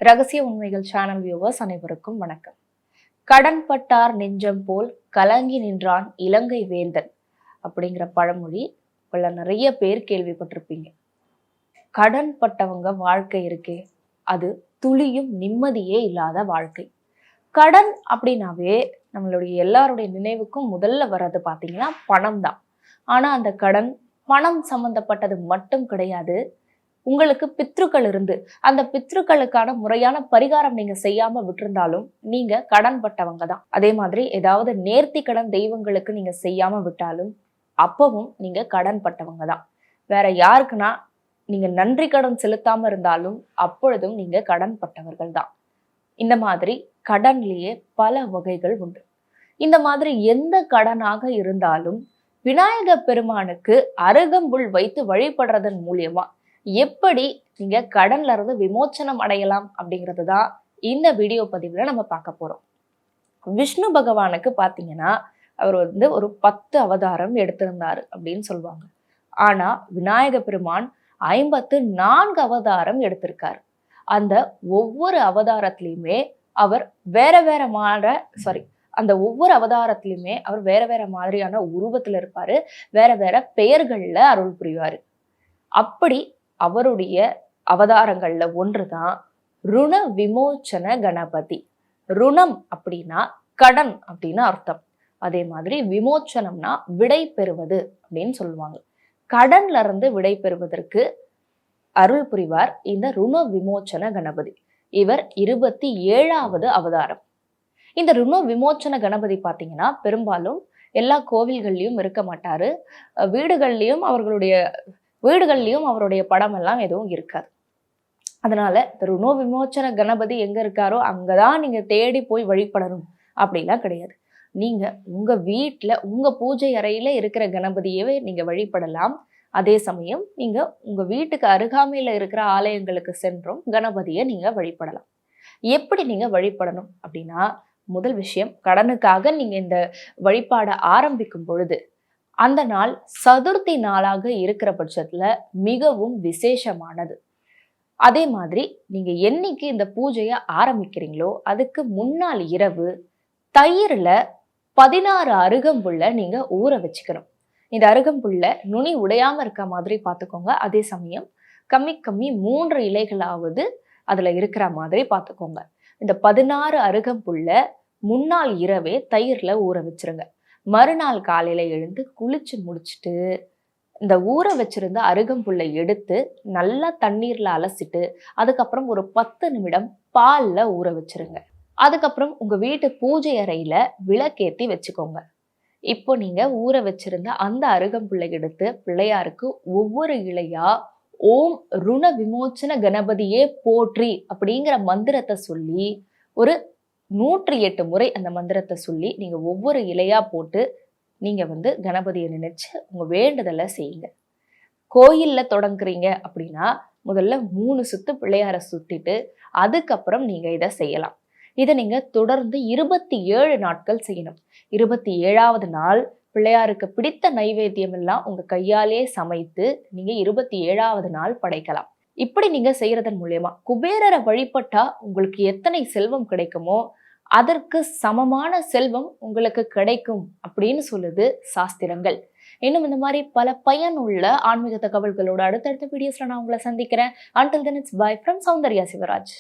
ரகசிய உண்மைகள் channel viewers அனைவருக்கும் வணக்கம். கடன் பட்டார் நெஞ்சம் போல் கலங்கி நின்றான் இலங்கை வேந்தன் அப்படிங்கிற பழமொழி உள்ள நிறைய பேர் கேள்விப்பட்டிருப்பீங்க. கடன் பட்டவங்க வாழ்க்கை இருக்கே, அது துளியும் நிம்மதியே இல்லாத வாழ்க்கை. கடன் அப்படின்னாவே நம்மளுடைய எல்லாருடைய நினைவுக்கும் முதல்ல வர்றது பார்த்தீங்கன்னா பணம் தான். ஆனா அந்த கடன் பணம் சம்பந்தப்பட்டது மட்டும் கிடையாது. உங்களுக்கு பித்ருக்கள் இருந்து அந்த பித்ருக்களுக்கான முறையான பரிகாரம் நீங்க செய்யாம விட்டிருந்தாலும் நீங்க கடன் பட்டவங்க தான். அதே மாதிரி ஏதாவது நேர்த்தி கடன் தெய்வங்களுக்கு நீங்க செய்யாம விட்டாலும் அப்பவும் நீங்க கடன் பட்டவங்க தான். வேற யாருக்குன்னா நீங்க நன்றி கடன் செலுத்தாம இருந்தாலும் அப்பொழுதும் நீங்க கடன் பட்டவர்கள் தான். இந்த மாதிரி கடன்லயே பல வகைகள் உண்டு. இந்த மாதிரி எந்த கடனாக இருந்தாலும் விநாயக பெருமானுக்கு அருகம்புல் வைத்து வழிபடுறதன் மூலியமா எப்படி நீங்க கடன்ல இருந்து விமோச்சனம் அடையலாம் அப்படிங்கிறது தான் இந்த வீடியோ பதிவுல நம்ம பார்க்க போறோம். விஷ்ணு பகவானுக்கு பாத்தீங்கன்னா அவர் ஒரு 10 அவதாரம் எடுத்திருந்தாரு அப்படின்னு சொல்லுவாங்க. ஆனா விநாயக பெருமான் 54 அவதாரம் எடுத்திருக்காரு. அந்த ஒவ்வொரு அவதாரத்திலையுமே அவர் வேற வேற மாதிரியான உருவத்துல இருப்பாரு, வேற வேற பெயர்கள்ல அருள் புரிவாரு. அப்படி அவருடைய அவதாரங்கள்ல ஒன்றுதான் ருண விமோச்சன கணபதி. ருணம் அப்படின்னா கடன் அப்படின்னு அர்த்தம். அதே மாதிரி விமோச்சனம்னா விடை பெறுவது அப்படின்னு சொல்லுவாங்க. கடன்ல இருந்து விடை பெறுவதற்கு அருள் புரிவார் இந்த ருண விமோச்சன கணபதி. இவர் 27வது அவதாரம். இந்த ருண விமோச்சன கணபதி பாத்தீங்கன்னா பெரும்பாலும் எல்லா கோவில்கள்லயும் இருக்க மாட்டாரு. வீடுகள்லயும் அவருடைய படம் எல்லாம் எதுவும் இருக்காது. அதனால ருண விமோச்சன கணபதி எங்க இருக்காரோ அங்கதான் நீங்க தேடி போய் வழிபடணும் அப்படிலாம் கிடையாது. நீங்க உங்க வீட்டுல உங்க பூஜை அறையில இருக்கிற கணபதியவே நீங்க வழிபடலாம். அதே சமயம் நீங்க உங்க வீட்டுக்கு அருகாமையில இருக்கிற ஆலயங்களுக்கு சென்றும் கணபதியை நீங்க வழிபடலாம். எப்படி நீங்க வழிபடணும் அப்படின்னா, முதல் விஷயம், கடனுக்காக நீங்க இந்த வழிபாட ஆரம்பிக்கும் பொழுது அந்த நாள் சதுர்த்தி நாளாக இருக்கிற பட்சத்துல மிகவும் விசேஷமானது. அதே மாதிரி நீங்க என்னைக்கு இந்த பூஜையை ஆரம்பிக்கிறீங்களோ அதுக்கு முன்னாள் இரவு தயிர்ல 16 அருகம்புல்ல நீங்க ஊற வச்சுக்கணும். இந்த அருகம்புல்ல நுனி உடையாம இருக்க மாதிரி பார்த்துக்கோங்க. அதே சமயம் கம்மி 3 இலைகளாவது அதுல இருக்கிற மாதிரி பார்த்துக்கோங்க. இந்த 16 அருகம்புல்ல முன்னாள் இரவே தயிர்ல ஊற வச்சிருங்க. மறுநாள் காலையில எழுந்து குளிச்சு முடிச்சுட்டு இந்த ஊற வச்சிருந்த அருகம்புல்லை எடுத்து நல்லா தண்ணீர்ல அலசிட்டு அதுக்கப்புறம் ஒரு 10 நிமிடம் பால்ல ஊற வச்சிருங்க. அதுக்கப்புறம் உங்க வீட்டு பூஜை அறையில விளக்கேத்தி வச்சுக்கோங்க. இப்போ நீங்க ஊற வச்சிருந்த அந்த அருகம்புல்லை எடுத்து பிள்ளையாருக்கு ஒவ்வொரு இலையா ஓம் ருண விமோச்சன கணபதியே போற்றி அப்படிங்கிற மந்திரத்தை சொல்லி ஒரு 108 முறை அந்த மந்திரத்தை சொல்லி நீங்க ஒவ்வொரு இலையா போட்டு நீங்க கணபதியை நினைச்சு உங்க வேண்டுதலை செய்யுங்க. கோயில்ல தொடங்குறீங்க அப்படின்னா முதல்ல 3 சுத்து பிள்ளையார சுத்திட்டு அதுக்கப்புறம் நீங்க இதை செய்யலாம். இதை நீங்க தொடர்ந்து 27 நாட்கள் செய்யணும். 27வது நாள் பிள்ளையாருக்கு பிடித்த நைவேத்தியம் எல்லாம் உங்க கையாலே சமைத்து நீங்க 27வது நாள் படைக்கலாம். இப்படி நீங்க செய்யறதன் மூலியமா குபேரரை வழிபட்டா உங்களுக்கு எத்தனை செல்வம் கிடைக்குமோ அதற்கு சமமான செல்வம் உங்களுக்கு கிடைக்கும் அப்படின்னு சொல்லுது சாஸ்திரங்கள். இன்னும் இந்த மாதிரி பல பயனுள்ள ஆன்மீக தகவல்களோட அடுத்தடுத்த வீடியோஸ்ல நான் உங்களை சந்திக்கிறேன். Until then, it's bye from Soundarya Shivraj.